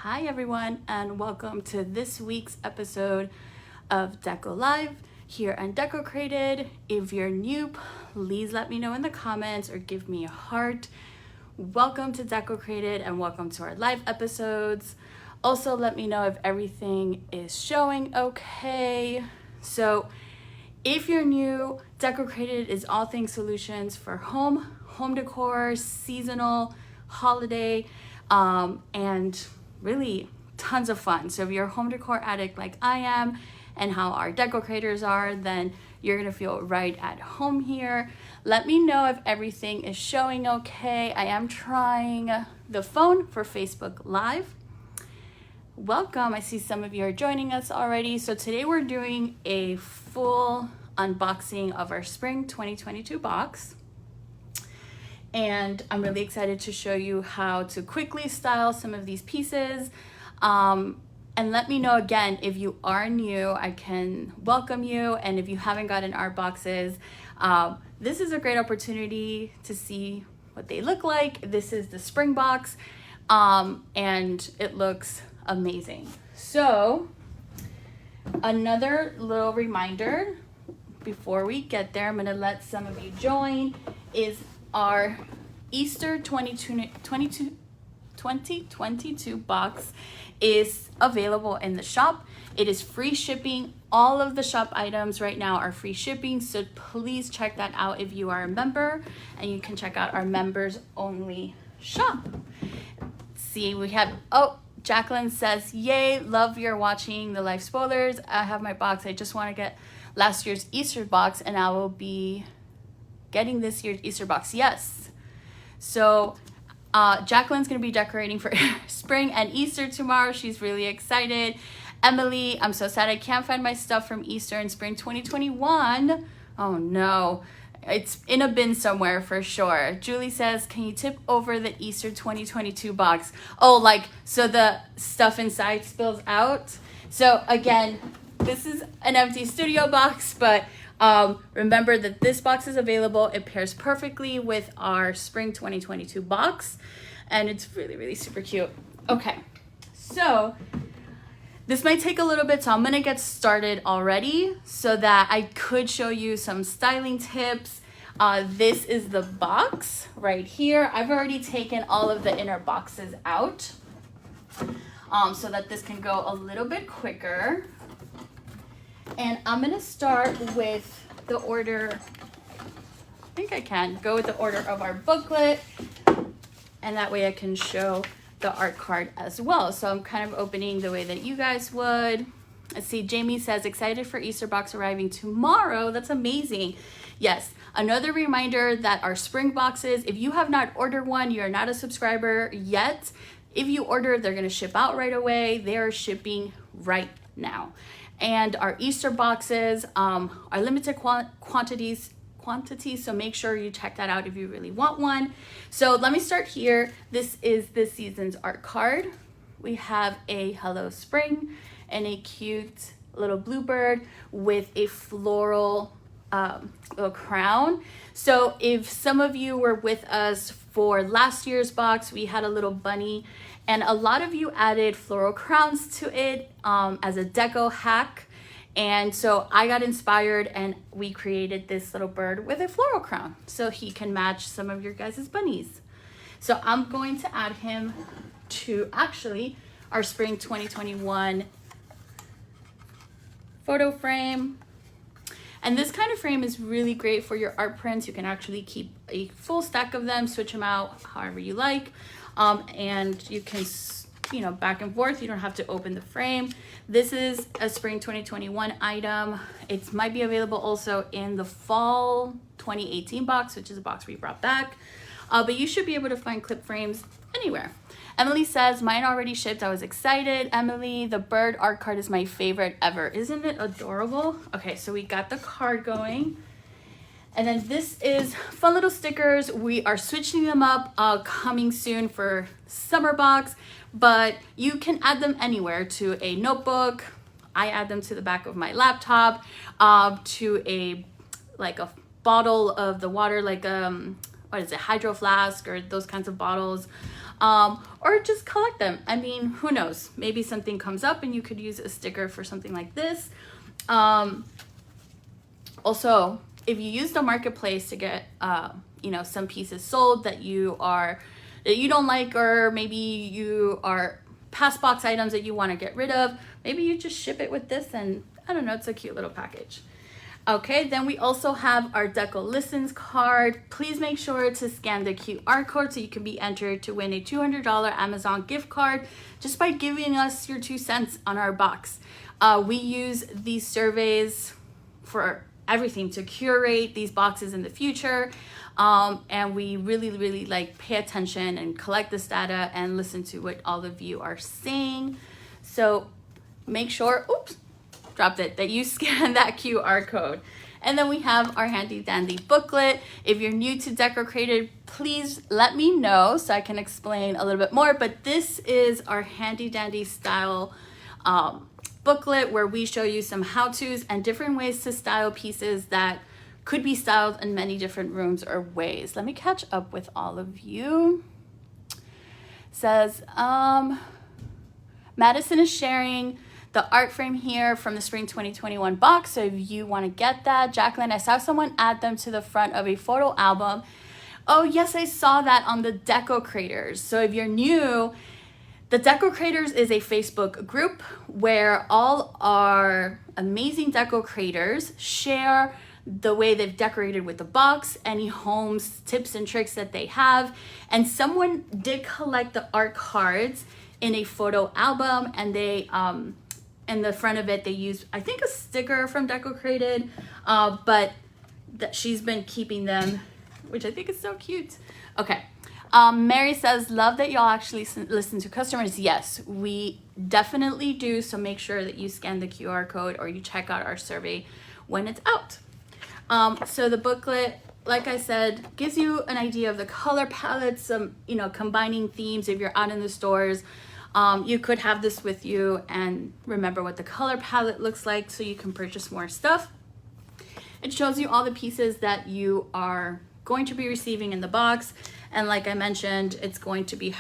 Hi everyone, and welcome to this week's episode of DecoLive here on Decocrated. If you're new, please let me know in the comments or give me a heart. Welcome to Decocrated and welcome to our live episodes. Also, let me know if everything is showing okay. So, if you're new, Decocrated is all things solutions for home decor, seasonal, holiday, and really tons of fun. So if you're a home decor addict like I am and how our deco creators are, then you're gonna feel right at home here. Let me know if everything is showing okay. I am trying the phone for Facebook Live. Welcome, I see some of you are joining us already. So today we're doing a full unboxing of our spring 2022 box. And I'm really excited to show you how to quickly style some of these pieces. And let me know again, if you are new, I can welcome you. And if you haven't gotten our boxes, this is a great opportunity to see what they look like. This is the spring box, and it looks amazing. So another little reminder before we get there, I'm gonna let some of you join, is our Easter 2022 box is available in the shop. It is free shipping. All of the shop items right now are free shipping, so please check that out if you are a member, and you can check out our members only shop. See, we have, Jacqueline says, yay, love you're watching the live spoilers. I have my box. I just want to get last year's Easter box, and I will be getting this year's Easter box. Yes. So Jacqueline's going to be decorating for spring and Easter tomorrow. She's really excited. Emily, I'm so sad I can't find my stuff from Easter and spring 2021. Oh no. It's in a bin somewhere for sure. Julie says, can you tip over the Easter 2022 box? Oh, like, so the stuff inside spills out. So again, this is an empty studio box, but remember that this box is available. It pairs perfectly with our spring 2022 box, and it's really, really super cute. Okay, so this might take a little bit, so I'm gonna get started already so that I could show you some styling tips. This is the box right here. I've already taken all of the inner boxes out so that this can go a little bit quicker. And I'm gonna start with the order, I think I can go with the order of our booklet, and that way I can show the art card as well. So I'm kind of opening the way that you guys would. Let's see, Jamie says, excited for Easter box arriving tomorrow. That's amazing. Yes, another reminder that our spring boxes, if you have not ordered one, you're not a subscriber yet. If you order, they're gonna ship out right away. They are shipping right now. And our Easter boxes are limited quantities, so make sure you check that out if you really want one. So let me start here. This is this season's art card. We have a Hello Spring and a cute little bluebird with a floral little crown. So if some of you were with us for last year's box, we had a little bunny, and a lot of you added floral crowns to it as a deco hack. And so I got inspired and we created this little bird with a floral crown so he can match some of your guys' bunnies. So I'm going to add him to actually our spring 2021 photo frame. And this kind of frame is really great for your art prints. You can actually keep a full stack of them, switch them out however you like. And you can, back and forth. You don't have to open the frame. This is a spring 2021 item. It might be available also in the fall 2018 box, which is a box we brought back. But you should be able to find clip frames anywhere. Emily says, mine already shipped. I was excited. Emily, the bird art card is my favorite ever. Isn't it adorable? Okay, so we got the card going. And then this is fun little stickers. We are switching them up coming soon for summer box, but you can add them anywhere, to a notebook. I add them to the back of my laptop, to a bottle of the water, like what is it, hydro flask, or those kinds of bottles. or just collect them. I mean, who knows? Maybe something comes up and you could use a sticker for something like this. Also, if you use the marketplace to get, you know, some pieces sold that you don't like, or maybe you are past box items that you want to get rid of, maybe you just ship it with this, and I don't know, it's a cute little package. Okay, then we also have our Deco Listens card. Please make sure to scan the QR code so you can be entered to win a $200 Amazon gift card just by giving us your 2 cents on our box. We use these surveys for everything to curate these boxes in the future. And we really like pay attention and collect this data and listen to what all of you are saying. So make sure, oops, dropped it, that you scan that QR code. And then we have our handy dandy booklet. If you're new to Decocrated, please let me know so I can explain a little bit more. But this is our handy dandy style booklet where we show you some how-tos and different ways to style pieces that could be styled in many different rooms or ways. Let me catch up with all of you. Says, Madison is sharing the art frame here from the spring 2021 box. So if you want to get that, Jacqueline, I saw someone add them to the front of a photo album. Oh yes, I saw that on the Decocrators. So if you're new, the Decocrators is a Facebook group where all our amazing Decocrators share the way they've decorated with the box, any homes, tips and tricks that they have. And someone did collect the art cards in a photo album, and they, in the front of it, they used, I think, a sticker from Decocrated, but that she's been keeping them, which I think is so cute. Okay. Mary says, love that y'all actually listen to customers. Yes, we definitely do. So make sure that you scan the QR code or you check out our survey when it's out. So the booklet, like I said, gives you an idea of the color palette, some, you know, combining themes. If you're out in the stores, you could have this with you and remember what the color palette looks like so you can purchase more stuff. It shows you all the pieces that you are going to be receiving in the box. And like I mentioned, it's going to be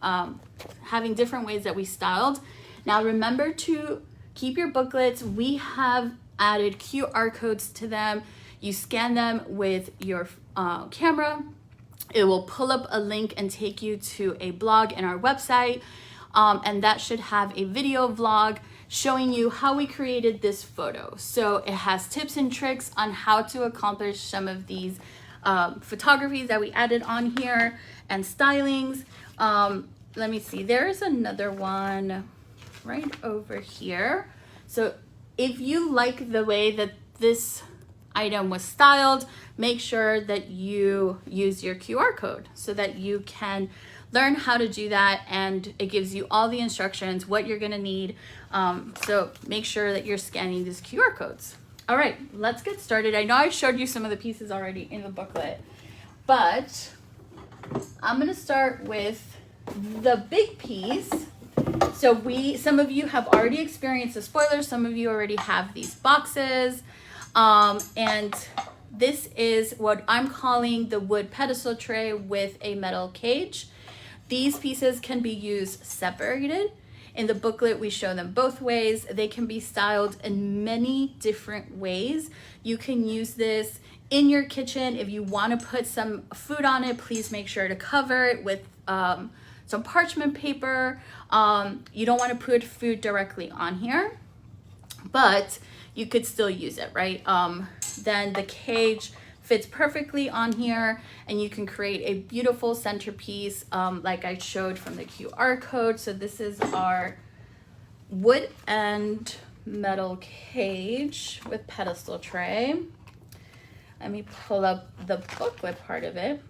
having different ways that we styled. Now remember to keep your booklets. We have added QR codes to them. You scan them with your camera. It will pull up a link and take you to a blog in our website. And that should have a video vlog showing you how we created this photo. So it has tips and tricks on how to accomplish some of these photographies that we added on here and stylings. Let me see, there's another one right over here. So if you like the way that this item was styled, make sure that you use your QR code so that you can learn how to do that, and it gives you all the instructions, what you're gonna need. So make sure that you're scanning these QR codes. All right, let's get started. I know I showed you some of the pieces already in the booklet, but I'm gonna start with the big piece. So some of you have already experienced the spoilers, some of you already have these boxes. And this is what I'm calling the wood pedestal tray with a metal cage. These pieces can be used separated. In the booklet, we show them both ways. They can be styled in many different ways. You can use this in your kitchen. If you want to put some food on it, please make sure to cover it with some parchment paper. You don't want to put food directly on here, but you could still use it, right? Then the cage fits perfectly on here, and you can create a beautiful centerpiece like I showed from the QR code. So this is our wood and metal cage with pedestal tray. Let me pull up the booklet part of it.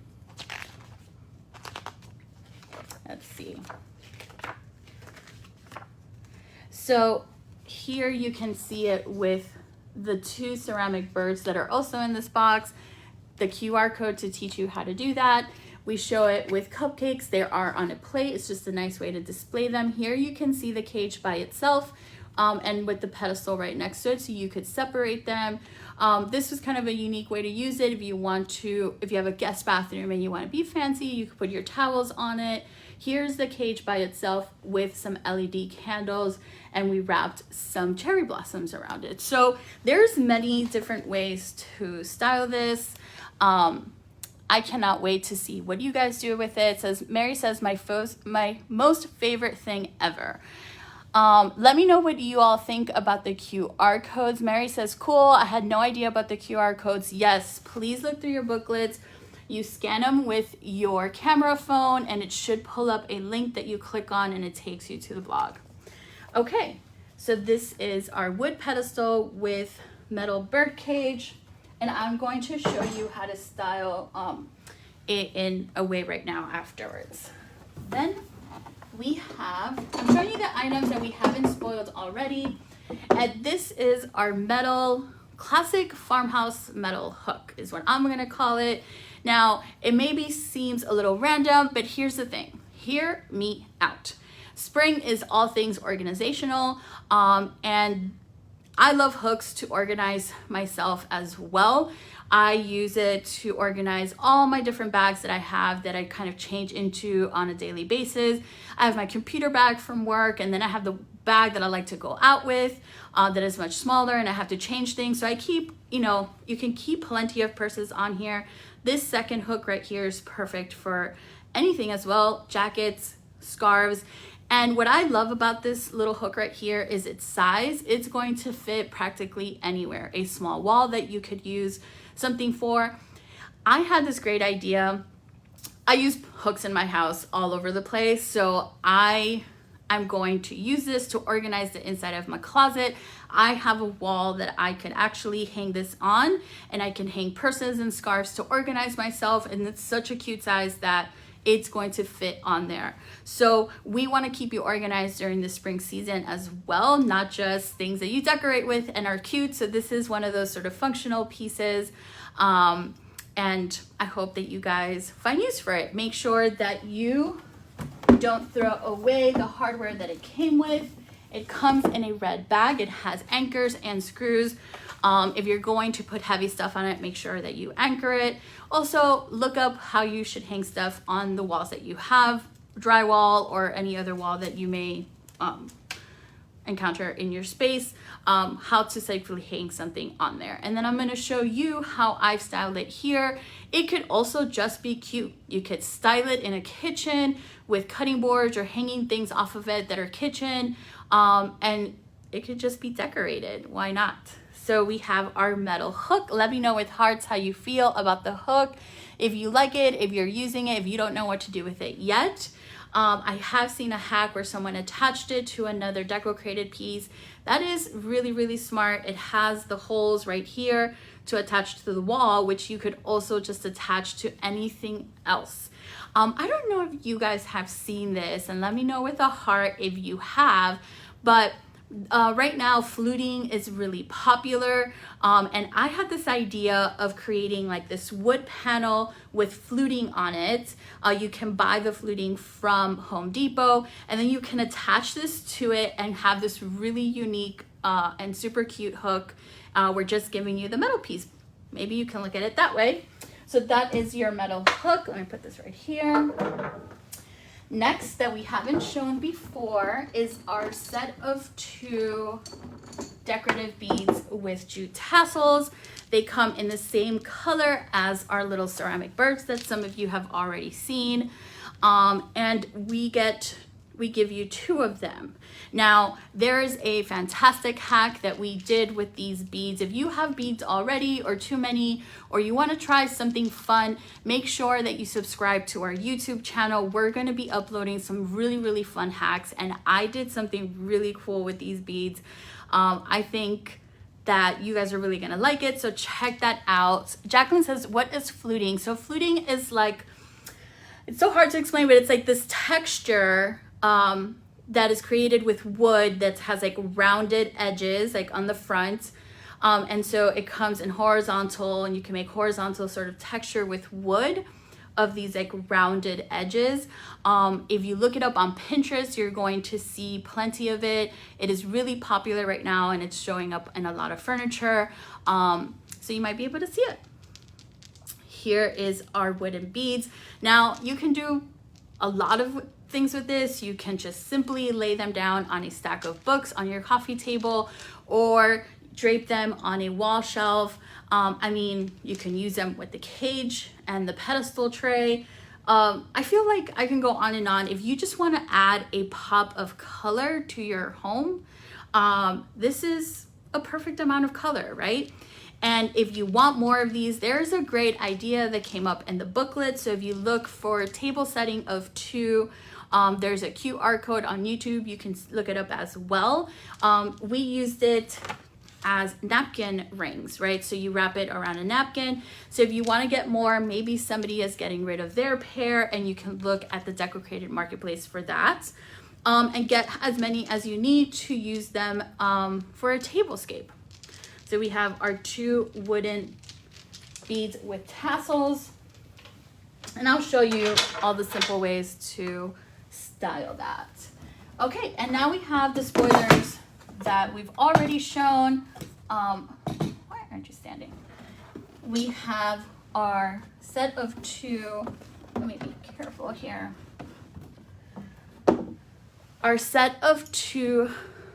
Let's see. So here you can see it with the 2 ceramic birds that are also in this box, the QR code to teach you how to do that. We show it with cupcakes. They are on a plate. It's just a nice way to display them. Here you can see the cage by itself and with the pedestal right next to it, so you could separate them. This was kind of a unique way to use it. If you have a guest bathroom and you want to be fancy, you could put your towels on it. Here's the cage by itself with some LED candles, and we wrapped some cherry blossoms around it. So there's many different ways to style this. I cannot wait to see what you guys do with it. It says, Mary says, my most favorite thing ever. Let me know what you all think about the QR codes. Mary says, cool. I had no idea about the QR codes. Yes, please look through your booklets. You scan them with your camera phone and it should pull up a link that you click on and it takes you to the blog. Okay, so this is our wood pedestal with metal bird cage. And I'm going to show you how to style it in a way right now afterwards. Then we have, I'm showing you the items that we haven't spoiled already. And this is our metal, classic farmhouse metal hook is what I'm gonna call it. Now, it maybe seems a little random, but here's the thing, hear me out. Spring is all things organizational, and I love hooks to organize myself as well. I use it to organize all my different bags that I have that I kind of change into on a daily basis. I have my computer bag from work, and then I have the bag that I like to go out with that is much smaller, and I have to change things. So I keep, you can keep plenty of purses on here. This second hook right here is perfect for anything as well, jackets, scarves. And what I love about this little hook right here is its size. It's going to fit practically anywhere. A small wall that you could use something for. I had this great idea. I use hooks in my house all over the place. So I'm going to use this to organize the inside of my closet. I have a wall that I could actually hang this on, and I can hang purses and scarves to organize myself. And it's such a cute size that it's going to fit on there. So we want to keep you organized during the spring season as well, not just things that you decorate with and are cute. So this is one of those sort of functional pieces. And I hope that you guys find use for it. Make sure that you don't throw away the hardware that it came with. It comes in a red bag. It has anchors and screws. If you're going to put heavy stuff on it, make sure that you anchor it. Also, look up how you should hang stuff on the walls that you have, drywall or any other wall that you may encounter in your space, how to safely hang something on there. And then I'm going to show you how I've styled it here. It could also just be cute. You could style it in a kitchen with cutting boards or hanging things off of it that are kitchen, and it could just be decorated. Why not? So we have our metal hook. Let me know with hearts how you feel about the hook. If you like it, if you're using it, if you don't know what to do with it yet. I have seen a hack where someone attached it to another Decocrated piece. That is really, really smart. It has the holes right here to attach to the wall, which you could also just attach to anything else. I don't know if you guys have seen this, and let me know with a heart if you have, but right now fluting is really popular, and I had this idea of creating like this wood panel with fluting on it. You can buy the fluting from Home Depot, and then you can attach this to it and have this really unique and super cute hook. We're just giving you the metal piece. Maybe you can look at it that way. So that is your metal hook. Let me put this right here. Next, that we haven't shown before, is our set of 2 decorative beads with jute tassels. They come in the same color as our little ceramic birds that some of you have already seen. And we give you 2 of them. Now, there is a fantastic hack that we did with these beads. If you have beads already or too many, or you want to try something fun, make sure that you subscribe to our YouTube channel. We're going to be uploading some really, really fun hacks, and I did something really cool with these beads. I think that you guys are really going to like it, so check that out. Jacqueline says, what is fluting? So fluting is like, it's so hard to explain, but it's like this texture that is created with wood that has like rounded edges like on the front, and so it comes in horizontal, and you can make horizontal sort of texture with wood of these like rounded edges. If you look it up on Pinterest, you're going to see plenty of it. It is really popular right now, and it's showing up in a lot of furniture, so you might be able to see it. Here is our wooden beads. Now you can do a lot of things with this. You can just simply lay them down on a stack of books on your coffee table, or drape them on a wall shelf. I mean, you can use them with the cage and the pedestal tray. I feel like I can go on and on. If you just want to add a pop of color to your home, this is a perfect amount of color, right? And if you want more of these, there's a great idea that came up in the booklet. So if you look for table setting of 2, there's a QR code on YouTube. You can look it up as well. We used it as napkin rings, right? So you wrap it around a napkin. So if you want to get more, maybe somebody is getting rid of their pair, and you can look at the Decocrated marketplace for that, and get as many as you need to use them for a tablescape. So we have our 2 wooden beads with tassels, and I'll show you all the simple ways to style that. Okay, and now we have the spoilers that we've already shown. Why aren't you standing? We have our set of 2, let me be careful here. Our set of 2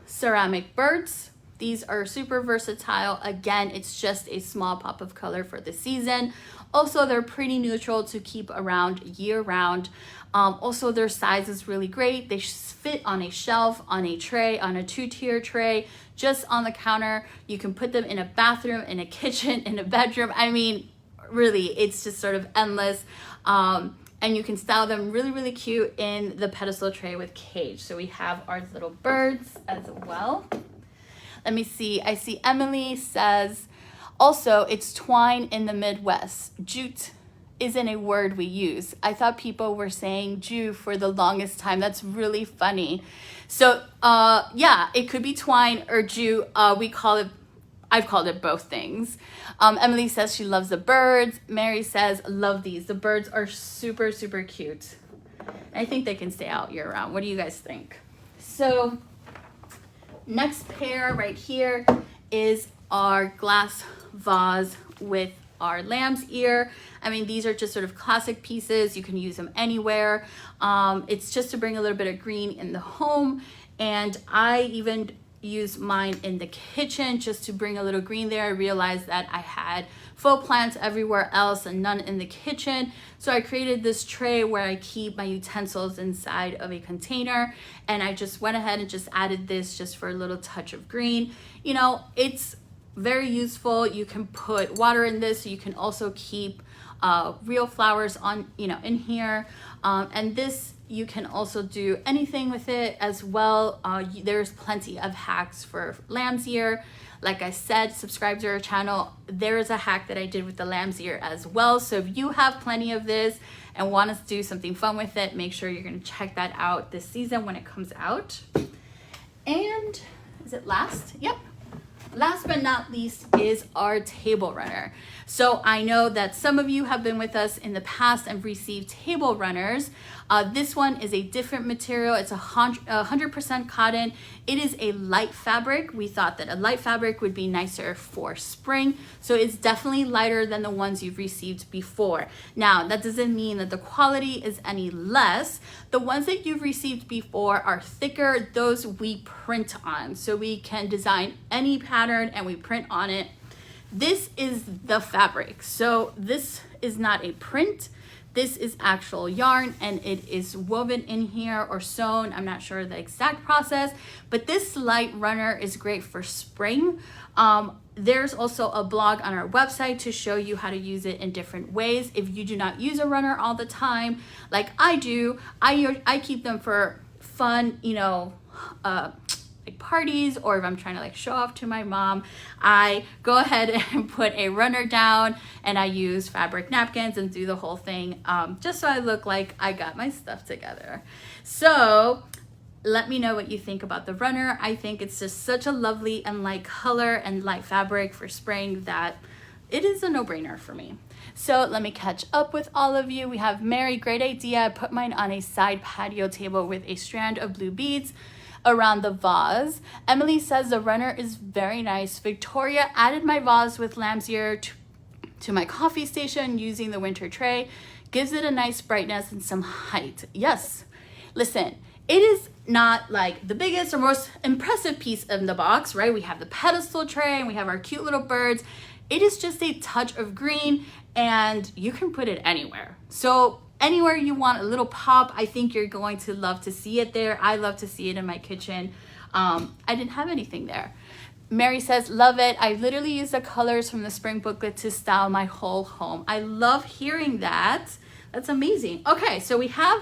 ceramic birds. These are super versatile. Again, it's just a small pop of color for the season. Also, they're pretty neutral to keep around year round. Also, their size is really great. They fit on a shelf, on a tray, on a 2-tier tray, just on the counter. You can put them in a bathroom, in a kitchen, in a bedroom. I mean, really, it's just sort of endless. And you can style them really, really cute in the pedestal tray with cage. So we have our little birds as well. Let me see. I see Emily says, also, it's twine in the Midwest. Jute isn't a word we use. I thought people were saying Jew for the longest time. That's really funny. So yeah, it could be twine or Jew. I've called it both things. Emily says she loves the birds. Mary says, love these. The birds are super, super cute. I think they can stay out year round. What do you guys think? So next pair right here is our glass vase with our lamb's ear. I mean, these are just sort of classic pieces. You can use them anywhere. It's just to bring a little bit of green in the home. And I even use mine in the kitchen just to bring a little green there. I realized that I had faux plants everywhere else and none in the kitchen. So I created this tray where I keep my utensils inside of a container, and I just went ahead and just added this just for a little touch of green. You know, it's very useful. You can put water in this. So you can also keep real flowers on, in here. And this, you can also do anything with it as well. There's plenty of hacks for lamb's ear. Like I said, subscribe to our channel. There is a hack that I did with the lamb's ear as well. So if you have plenty of this and want us to do something fun with it, make sure you're gonna check that out this season when it comes out. And is it last? Yep. Last but not least is our table runner. So I know that some of you have been with us in the past and received table runners. This one is a different material. It's 100% cotton. It is a light fabric. We thought that a light fabric would be nicer for spring. So it's definitely lighter than the ones you've received before. Now, that doesn't mean that the quality is any less. The ones that you've received before are thicker. Those we print on. So we can design any pattern and we print on it. This is the fabric. So this is not a print. This is actual yarn, and it is woven in here or sewn. I'm not sure the exact process, but this light runner is great for spring. There's also a blog on our website to show you how to use it in different ways. If you do not use a runner all the time, like I do, I keep them for fun, like parties, or if I'm trying to like show off to my mom, I go ahead and put a runner down and I use fabric napkins and do the whole thing, just so I look like I got my stuff together. So let me know what you think about the runner. I think it's just such a lovely and light color and light fabric for spring that it is a no-brainer for me. So let me catch up with all of you. We have Mary, great idea. I put mine on a side patio table with a strand of blue beads around the vase. Emily says the runner is very nice. Victoria added my vase with lamb's ear to my coffee station using the winter tray. Gives it a nice brightness and some height. Yes, Listen, it is not like the biggest or most impressive piece in the box, right? We have the pedestal tray and we have our cute little birds. It is just a touch of green and you can put it anywhere. So anywhere you want a little pop, I think you're going to love to see it there. I love to see it in my kitchen. I didn't have anything there. Mary says, love it. I literally use the colors from the spring booklet to style my whole home. I love hearing that. That's amazing. Okay, so we have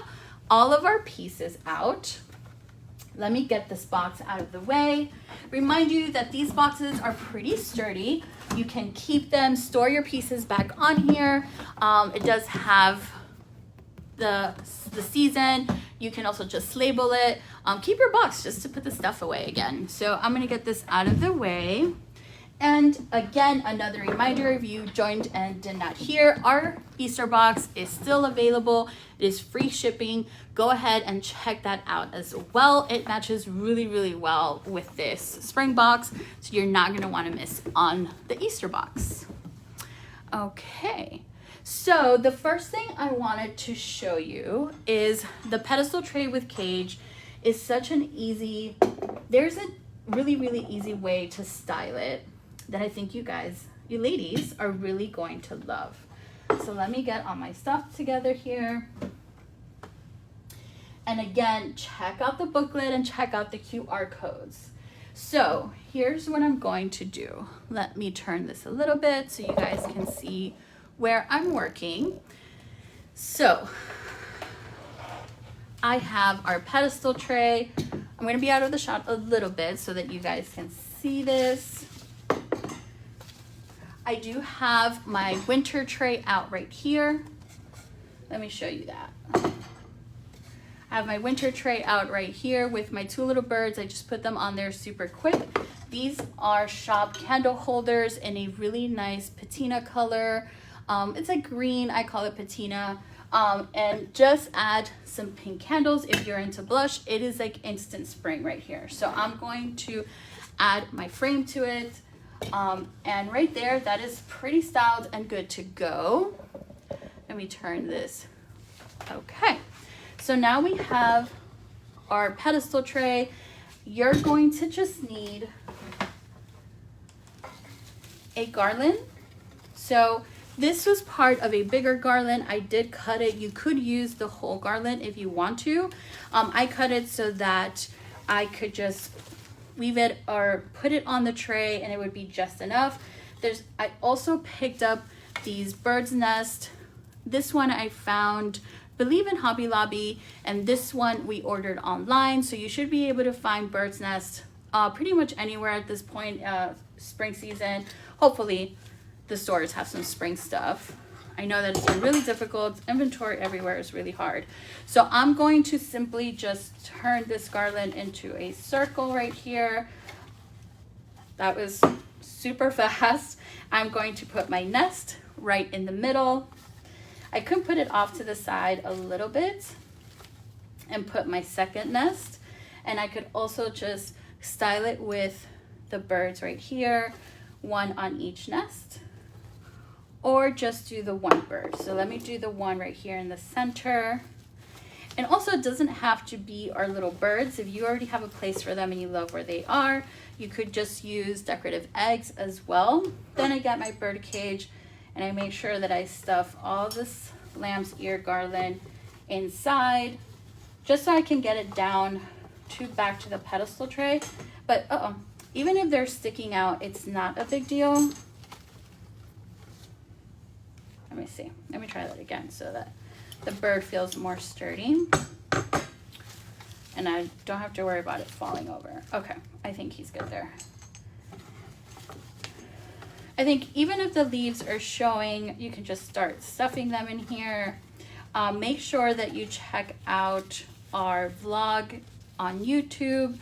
all of our pieces out. Let me get this box out of the way. Remind you that these boxes are pretty sturdy. You can keep them, store your pieces back on here. It does have the season. You can also just label it. Keep your box just to put the stuff away again. So I'm gonna get this out of the way. And again, another reminder, if you joined and did not hear, our Easter box is still available. It is free shipping. Go ahead and check that out as well. It matches really, really well with this spring box, so you're not gonna wanna miss on the Easter box. Okay, so the first thing I wanted to show you is the pedestal tray with cage is such an easy, there's a really, really easy way to style it that I think you guys, you ladies, are really going to love. So let me get all my stuff together here. And again, check out the booklet and check out the QR codes. So here's what I'm going to do. Let me turn this a little bit so you guys can see where I'm working. So I have our pedestal tray. I'm gonna be out of the shot a little bit so that you guys can see this. I do have my winter tray out right here. Let me show you that. I have my winter tray out right here with my two little birds. I just put them on there super quick. These are shop candle holders in a really nice patina color. It's like green, I call it patina. And just add some pink candles if you're into blush. It is like instant spring right here. So I'm going to add my frame to it. And right there, that is pretty styled and good to go. Let me turn this. Okay, so now we have our pedestal tray. You're going to just need a garland. So this was part of a bigger garland. I did cut it. You could use the whole garland if you want to. I cut it so that I could just weave it or put it on the tray and it would be just enough. I also picked up these bird's nest. This one I found, believe in Hobby Lobby, and this one we ordered online. So you should be able to find bird's nest pretty much anywhere at this point, spring season. Hopefully the stores have some spring stuff. I know that it's been really difficult. Inventory everywhere is really hard. So I'm going to simply just turn this garland into a circle right here. That was super fast. I'm going to put my nest right in the middle. I could put it off to the side a little bit and put my second nest. And I could also just style it with the birds right here, one on each nest, or just do the one bird. So let me do the one right here in the center. And also it doesn't have to be our little birds. If you already have a place for them and you love where they are, you could just use decorative eggs as well. Then I get my bird cage and I make sure that I stuff all this lamb's ear garland inside, just so I can get it down back to the pedestal tray. But even if they're sticking out, it's not a big deal. Let me see. Let me try that again so that the bird feels more sturdy. And I don't have to worry about it falling over. Okay, I think he's good there. I think even if the leaves are showing, you can just start stuffing them in here. Make sure that you check out our vlog on YouTube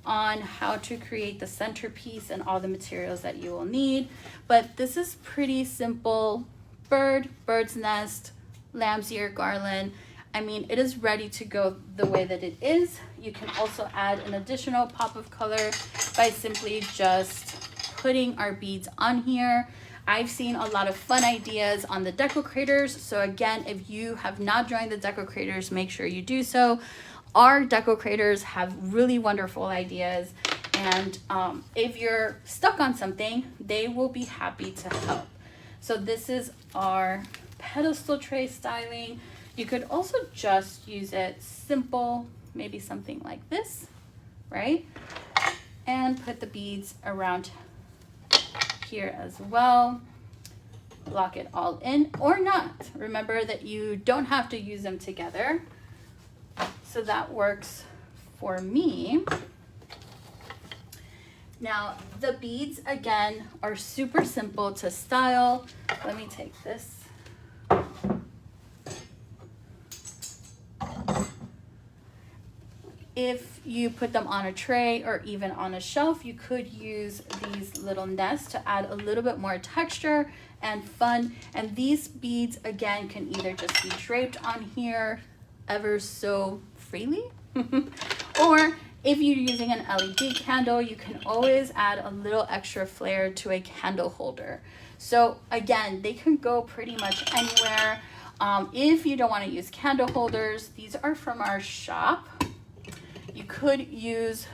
on how to create the centerpiece and all the materials that you will need. But this is pretty simple. Bird's nest, lamb's ear garland. I mean, it is ready to go the way that it is. You can also add an additional pop of color by simply just putting our beads on here. I've seen a lot of fun ideas on the Decocrators. So again, if you have not joined the Decocrators, make sure you do so. Our deco creators have really wonderful ideas, and if you're stuck on something, they will be happy to help. So this is our pedestal tray styling. You could also just use it simple, maybe something like this, right? And put the beads around here as well. Lock it all in or not. Remember that you don't have to use them together. So that works for me. Now the beads again are super simple to style. Let me take this. If you put them on a tray or even on a shelf, you could use these little nests to add a little bit more texture and fun. And these beads again can either just be draped on here ever so freely, or if you're using an LED candle, you can always add a little extra flair to a candle holder. So again, they can go pretty much anywhere. If you don't want to use candle holders, these are from our shop. You could use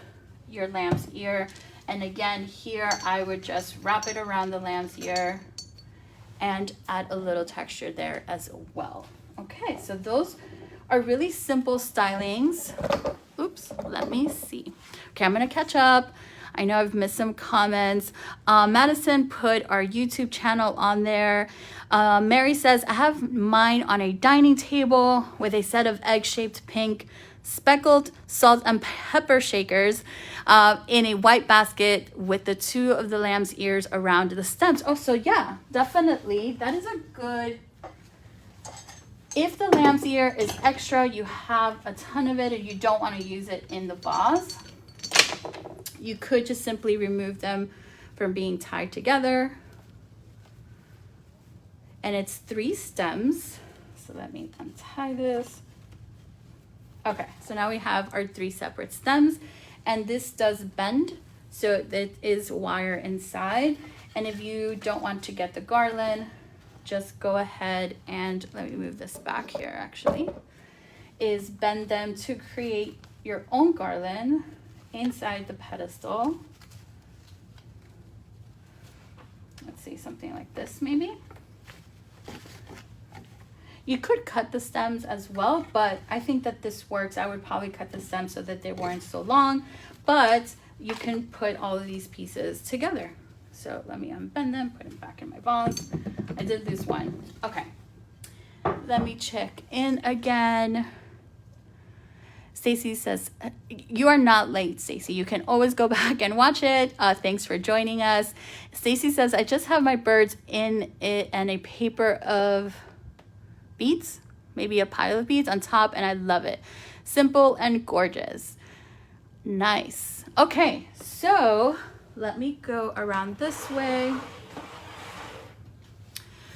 your lamb's ear, and again here I would just wrap it around the lamb's ear and add a little texture there as well. Okay, so those are really simple stylings. Oops, let me see. Okay, I'm gonna catch up. I know I've missed some comments. Madison put our YouTube channel on there. Mary says, I have mine on a dining table with a set of egg-shaped pink speckled salt and pepper shakers in a white basket with the two of the lamb's ears around the stems. Oh, so yeah, definitely. That is a good, if the lamb's ear is extra, you have a ton of it and you don't want to use it in the vase, you could just simply remove them from being tied together. And it's 3 stems. So let me untie this. Okay, so now we have our 3 separate stems, and this does bend, so it is wire inside. And if you don't want to get the garland, just go ahead and, let me move this back here actually, is bend them to create your own garland inside the pedestal. Let's see, something like this maybe. You could cut the stems as well, but I think that this works. I would probably cut the stems so that they weren't so long, but you can put all of these pieces together. So let me unbend them, put them back in my vase. I did lose one. Okay, let me check in again. Stacy says, you are not late, Stacy. You can always go back and watch it. Thanks for joining us. Stacy says, I just have my birds in it and a paper of beads, maybe a pile of beads on top, and I love it. Simple and gorgeous. Nice. Okay, so let me go around this way.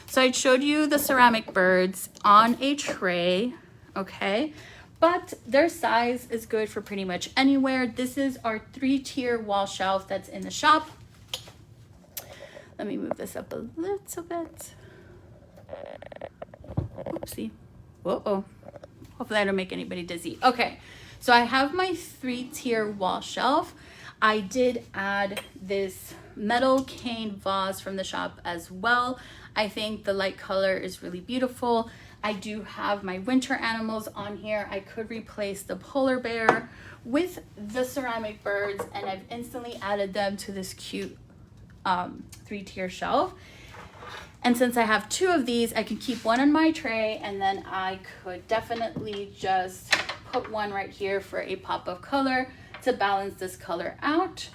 So I showed you the ceramic birds on a tray, okay? But their size is good for pretty much anywhere. This is our 3-tier wall shelf that's in the shop. Let me move this up a little bit. Oopsie. Whoa. Hopefully I don't make anybody dizzy. Okay, so I have my 3-tier wall shelf. I did add this metal cane vase from the shop as well. I think the light color is really beautiful. I do have my winter animals on here. I could replace the polar bear with the ceramic birds, and I've instantly added them to this cute 3-tier shelf. And since I have 2 of these, I can keep one on my tray, and then I could definitely just put one right here for a pop of color to balance this color out.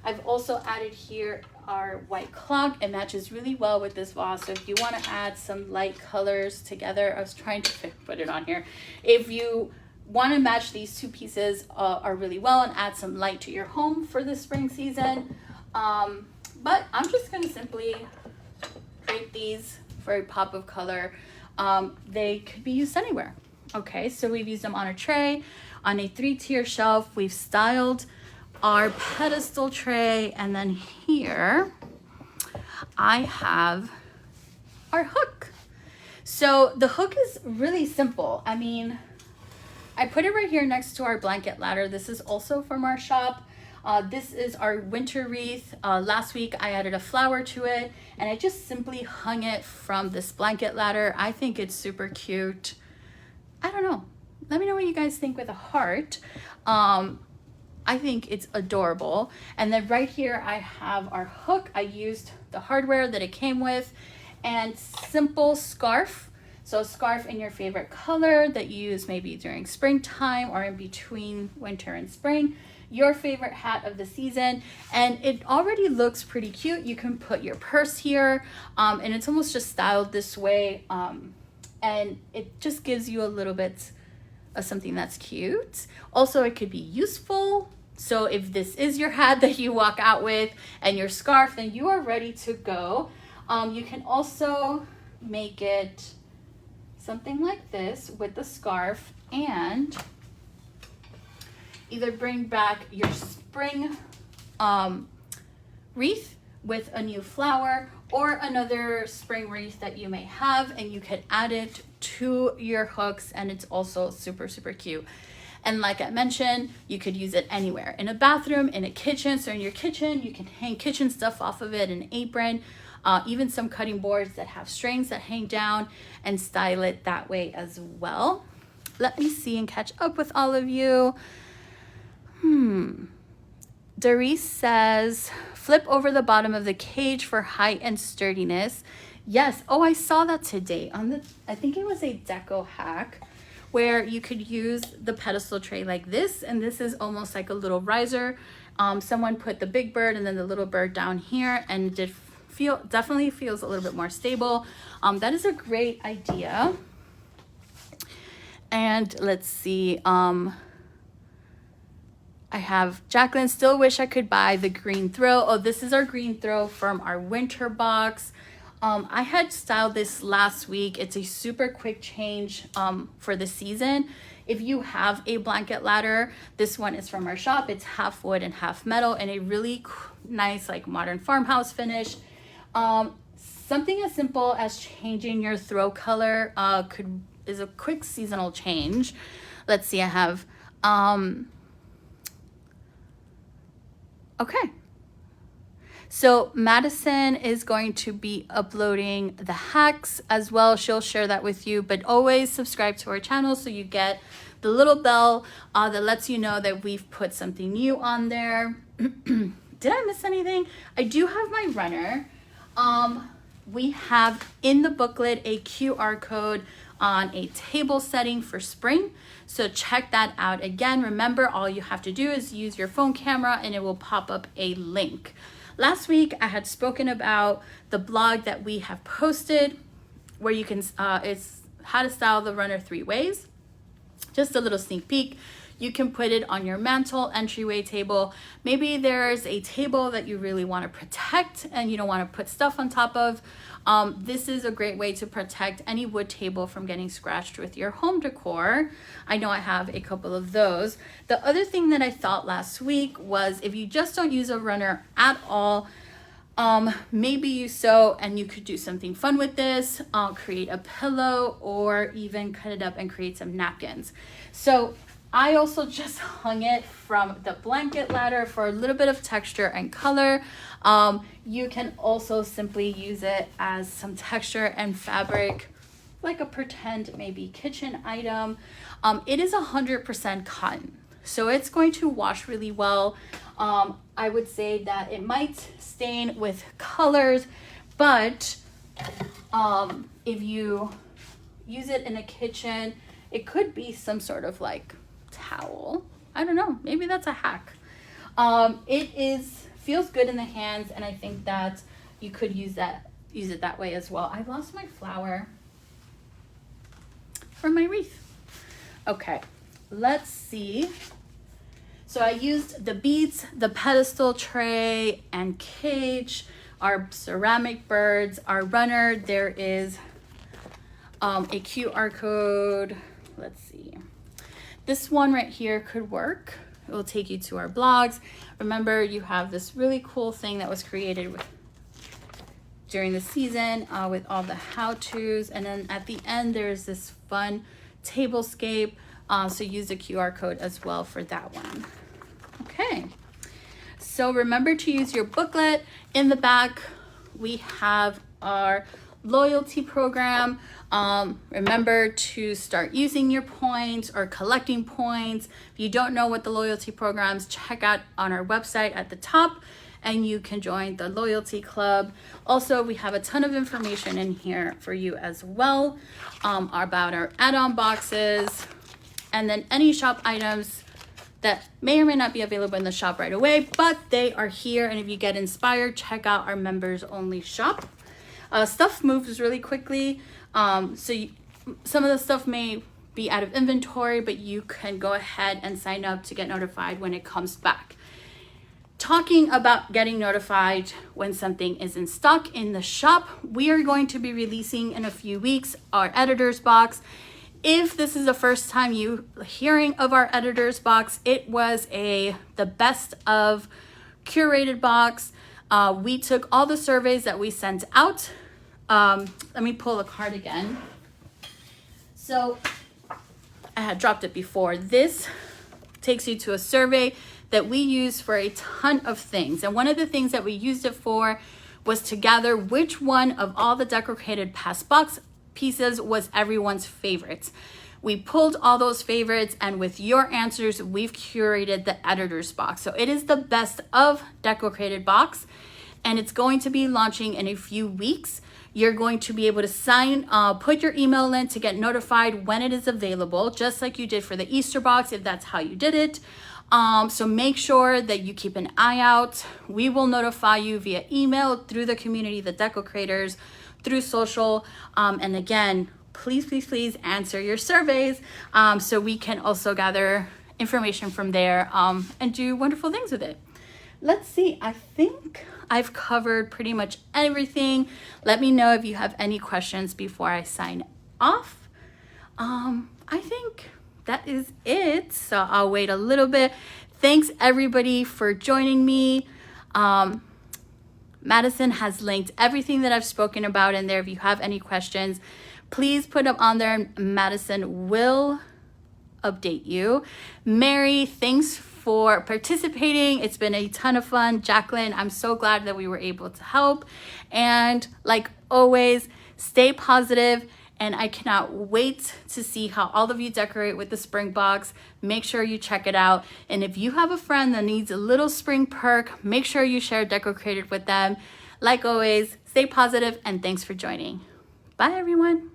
I've also added here our white clock. It matches really well with this vase. So if you want to add some light colors together, I was trying to put it on here. If you want to match these 2 pieces are really well and add some light to your home for the spring season. But I'm just going to simply drape these for a pop of color. They could be used anywhere. Okay, so we've used them on a tray, on a 3-tier shelf. We've styled our pedestal tray, and then here I have our hook. So the hook is really simple. I mean, I put it right here next to our blanket ladder. This is also from our shop. This is our winter wreath. Last week I added a flower to it and I just simply hung it from this blanket ladder. I think it's super cute. I don't know. Let me know what you guys think with a heart. I think it's adorable. And then right here I have our hook. I used the hardware that it came with and simple scarf. So a scarf in your favorite color that you use maybe during springtime or in between winter and spring. Your favorite hat of the season, and it already looks pretty cute. You can put your purse here, and it's almost just styled this way, and it just gives you a little bit of something that's cute. Also, it could be useful. So if this is your hat that you walk out with and your scarf, then you are ready to go. You can also make it something like this with the scarf and either bring back your spring wreath with a new flower or another spring wreath that you may have, and you can add it to your hooks, and it's also super, super cute. And like I mentioned, you could use it anywhere, in a bathroom, in a kitchen. So in your kitchen, you can hang kitchen stuff off of it, an apron, even some cutting boards that have strings that hang down, and style it that way as well. Let me see and catch up with all of you. Doris says, flip over the bottom of the cage for height and sturdiness. Yes. Oh, I saw that today on the, I think it was a deco hack where you could use the pedestal tray like this. And this is almost like a little riser. Someone put the big bird and then the little bird down here, and it definitely feels a little bit more stable. That is a great idea. And let's see, I have Jacqueline, still wish I could buy the green throw. Oh, this is our green throw from our winter box. I had styled this last week. It's a super quick change for the season. If you have a blanket ladder, this one is from our shop. It's half wood and half metal and a really nice like modern farmhouse finish. Something as simple as changing your throw color is a quick seasonal change. Let's see, I have okay, so Madison is going to be uploading the hacks as well. She'll share that with you, but always subscribe to our channel so you get the little bell that lets you know that we've put something new on there. Did I miss anything? I do have my runner. We have in the booklet a QR code on a table setting for spring. So check that out. Again, remember, all you have to do is use your phone camera and it will pop up a link. Last week, I had spoken about the blog that we have posted where you can, it's how to style the runner 3 ways. Just a little sneak peek. You can put it on your mantle, entryway table. Maybe there's a table that you really want to protect and you don't want to put stuff on top of. This is a great way to protect any wood table from getting scratched with your home decor. I know I have a couple of those. The other thing that I thought last week was if you just don't use a runner at all, maybe you sew and you could do something fun with this, create a pillow or even cut it up and create some napkins. So I also just hung it from the blanket ladder for a little bit of texture and color. You can also simply use it as some texture and fabric, like a pretend maybe kitchen item. It is 100% cotton, so it's going to wash really well. I would say that it might stain with colors, but if you use it in a kitchen, it could be some sort of like towel. I don't know, maybe that's a hack. Feels good in the hands, and I think that you could use it that way as well. I lost my flower for my wreath. Okay, let's see. So I used the beads, the pedestal tray and cage, our ceramic birds, our runner. There is a QR code. Let's see. This one right here could work. It will take you to our blogs. Remember, you have this really cool thing that was created during the season with all the how-tos. And then at the end, there's this fun tablescape So use the QR code as well for that one. Okay. So remember to use your booklet. In the back, we have our loyalty program. Remember to start using your points or collecting points. If you don't know what the loyalty programs, check out on our website at the top and you can join the loyalty club. Also, we have a ton of information in here for you as well, about our add-on boxes, and then any shop items that may or may not be available in the shop right away, but they are here. And if you get inspired, check out our members only shop. Stuff moves really quickly. Some of the stuff may be out of inventory, but you can go ahead and sign up to get notified when it comes back. Talking about getting notified when something is in stock in the shop, we are going to be releasing in a few weeks our editor's box. If this is the first time you hearing of our editor's box, it was the best of curated box. We took all the surveys that we sent out. Let me pull the card again. So I had dropped it before. This takes you to a survey that we use for a ton of things. And one of the things that we used it for was to gather which one of all the Decocrated past box pieces was everyone's favorites. We pulled all those favorites, and with your answers, we've curated the editor's box. So it is the best of Decocrated box, and it's going to be launching in a few weeks. You're going to be able to put your email in to get notified when it is available, just like you did for the Easter box, if that's how you did it. So make sure that you keep an eye out. We will notify you via email, through the community, the Deco Creators, through social. And again, please answer your surveys so we can also gather information from there and do wonderful things with it. Let's see, I think I've covered pretty much everything. Let me know if you have any questions before I sign off. I think that is it. So I'll wait a little bit. Thanks everybody for joining me. Madison has linked everything that I've spoken about in there. If you have any questions, please put them on there and Madison will update you. Mary, thanks for participating. It's been a ton of fun. Jacqueline, I'm so glad that we were able to help. And like always, stay positive. And I cannot wait to see how all of you decorate with the spring box. Make sure you check it out. And if you have a friend that needs a little spring perk, make sure you share Decocrated with them. Like always, stay positive and thanks for joining. Bye everyone.